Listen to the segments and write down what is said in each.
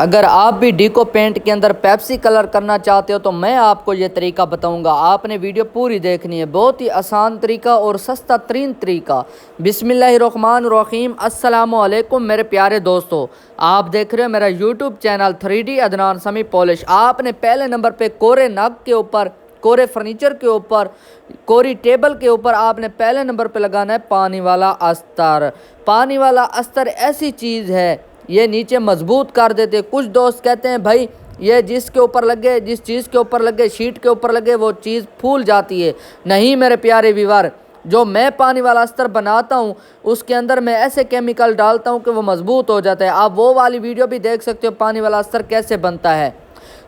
अगर आप भी डीको पेंट के अंदर पेप्सी कलर करना चाहते हो तो मैं आपको ये तरीका बताऊंगा। आपने वीडियो पूरी देखनी है। बहुत ही आसान तरीका और सस्ता तरीन तरीका। बिस्मिल्लाहिर्रहमानिर्रहीम। अस्सलामुअलैकुम मेरे प्यारे दोस्तों, आप देख रहे हो मेरा यूट्यूब चैनल 3D अदनान समी पॉलिश। आपने पहले नंबर पे कोरे नग के ऊपर, कोरे फर्नीचर के ऊपर, कोरी टेबल के ऊपर आपने पहले नंबर पे लगाना है पानी वाला अस्तर। पानी वाला अस्तर ऐसी चीज़ है, ये नीचे मजबूत कर देते। कुछ दोस्त कहते हैं भाई ये जिसके ऊपर लगे, जिस चीज़ के ऊपर लगे, शीट के ऊपर लगे, वो चीज़ फूल जाती है। नहीं मेरे प्यारे व्यूअर, जो मैं पानी वाला अस्तर बनाता हूँ उसके अंदर मैं ऐसे केमिकल डालता हूँ कि वो मजबूत हो जाता है। आप वो वाली वीडियो भी देख सकते हो पानी वाला अस्तर कैसे बनता है।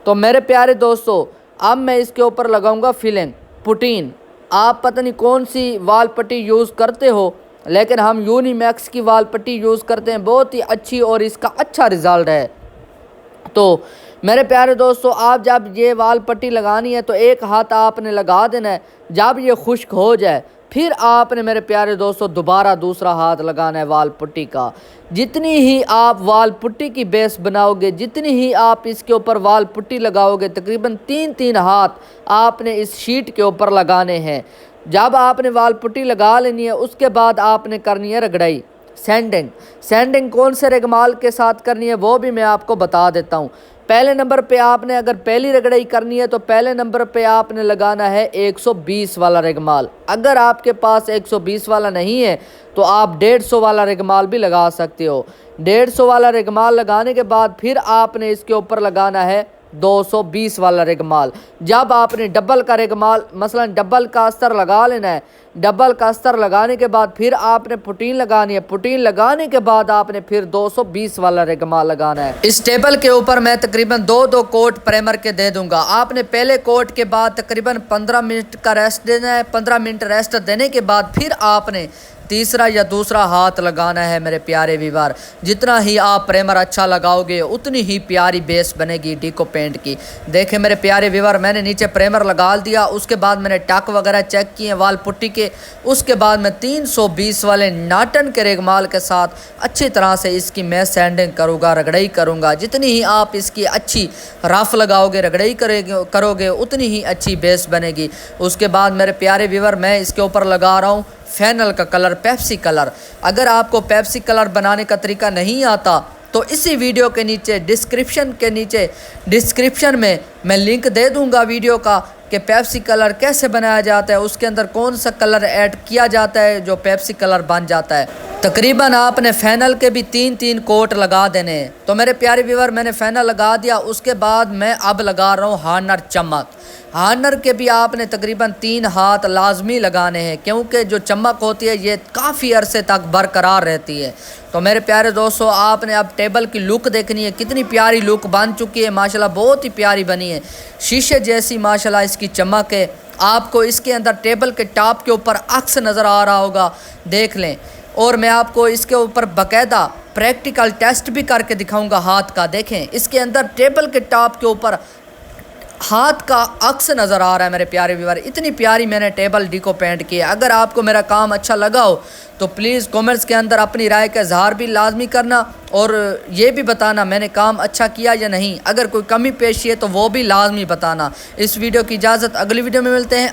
तो मेरे प्यारे दोस्तों, अब मैं इसके ऊपर लगाऊंगा फिलिंग पुटीन। आप पता नहीं कौन सी वाल पट्टी यूज़ करते हो, लेकिन हम यूनिमैक्स की वाल पट्टी यूज़ करते हैं, बहुत ही अच्छी और इसका अच्छा रिज़ल्ट है। तो मेरे प्यारे दोस्तों, आप जब ये वाल पट्टी लगानी है तो एक हाथ आपने लगा देना है। जब ये खुश्क हो जाए फिर आपने मेरे प्यारे दोस्तों दोबारा दूसरा हाथ लगाना है वाल पुट्टी का। जितनी ही आप वाल पुट्टी की बेस बनाओगे, जितनी ही आप इसके ऊपर वाल पुट्टी लगाओगे, तकरीबन 3-3 हाथ आपने इस शीट के ऊपर लगाने हैं। जब आपने वाल पुट्टी लगा लेनी है उसके बाद आपने करनी है रगड़ाई, सैंडिंग। सैंडिंग कौन से रेगमाल के साथ करनी है वो भी मैं आपको बता देता हूँ। पहले नंबर पे आपने अगर पहली रगड़ाई करनी है तो पहले नंबर पे आपने लगाना है 120 वाला रेगमाल। अगर आपके पास 120 वाला नहीं है तो आप 150 वाला रेगमाल भी लगा सकते हो। 150 वाला रेगमाल लगाने के बाद फिर आपने इसके ऊपर लगाना है 220 वाला रेगमाल। जब आपने डबल का रेगमाल, मसलन डबल का अस्तर लगा लेना है, डबल का अस्तर लगाने के बाद फिर आपने पुटीन लगानी है। पुटीन लगाने के बाद आपने फिर 220 वाला रेगमाल लगाना है। इस टेबल के ऊपर मैं तकरीबन 2-2 कोट प्राइमर के दे दूंगा। आपने पहले कोट के बाद तकरीबन 15 मिनट का रेस्ट देना है। 15 मिनट रेस्ट देने के बाद फिर आपने तीसरा या दूसरा हाथ लगाना है। मेरे प्यारे व्यूअर, जितना ही आप प्राइमर अच्छा लगाओगे उतनी ही प्यारी बेस बनेगी डीको पेंट की। देखें मेरे प्यारे व्यूअर, मैंने नीचे प्राइमर लगा दिया, उसके बाद मैंने टक वगैरह चेक किए वाल पुट्टी के। उसके बाद मैं 320 वाले नाटन के रेगमाल के साथ अच्छी तरह से इसकी मैं सैंडिंग करूँगा, रगड़ाई करूँगा। जितनी ही आप इसकी अच्छी रफ लगाओगे, रगड़ाई करोगे उतनी ही अच्छी बेस बनेगी। उसके बाद मेरे प्यारे व्यूअर, मैं इसके ऊपर लगा रहा हूँ फेनल का कलर, पेप्सी कलर। अगर आपको पेप्सी कलर बनाने का तरीका नहीं आता तो इसी वीडियो के नीचे डिस्क्रिप्शन में मैं लिंक दे दूंगा वीडियो का कि पेप्सी कलर कैसे बनाया जाता है, उसके अंदर कौन सा कलर ऐड किया जाता है जो पेप्सी कलर बन जाता है। तकरीबन आपने फेनल के भी 3-3 कोट लगा देने हैं। तो मेरे प्यारे व्यूअर, मैंने फेनल लगा दिया। उसके बाद मैं अब लगा रहा हूँ हार्नर चमक। हार्नर के भी आपने तकरीबन 3 हाथ लाजमी लगाने हैं, क्योंकि जो चमक होती है ये काफ़ी अरसे तक बरकरार रहती है। तो मेरे प्यारे दोस्तों, आपने अब टेबल की लुक देखनी है, कितनी प्यारी लुक बन चुकी है। माशाल्लाह बहुत ही प्यारी बनी है, शीशे जैसी माशाल्लाह इसकी चमक है। आपको इसके अंदर टेबल के टॉप के ऊपर अक्स नज़र आ रहा होगा, देख लें। और मैं आपको इसके ऊपर बाकायदा प्रैक्टिकल टेस्ट भी करके दिखाऊंगा हाथ का। देखें इसके अंदर टेबल के टॉप के ऊपर हाथ का अक्स नज़र आ रहा है। मेरे प्यारे व्यूअर, इतनी प्यारी मैंने टेबल डीको पेंट की है। अगर आपको मेरा काम अच्छा लगा हो तो प्लीज़ कमेंट्स के अंदर अपनी राय का इजहार भी लाजमी करना और ये भी बताना मैंने काम अच्छा किया या नहीं। अगर कोई कमी पेशी है तो वो भी लाजमी बताना। इस वीडियो की इजाज़त, अगली वीडियो में मिलते हैं।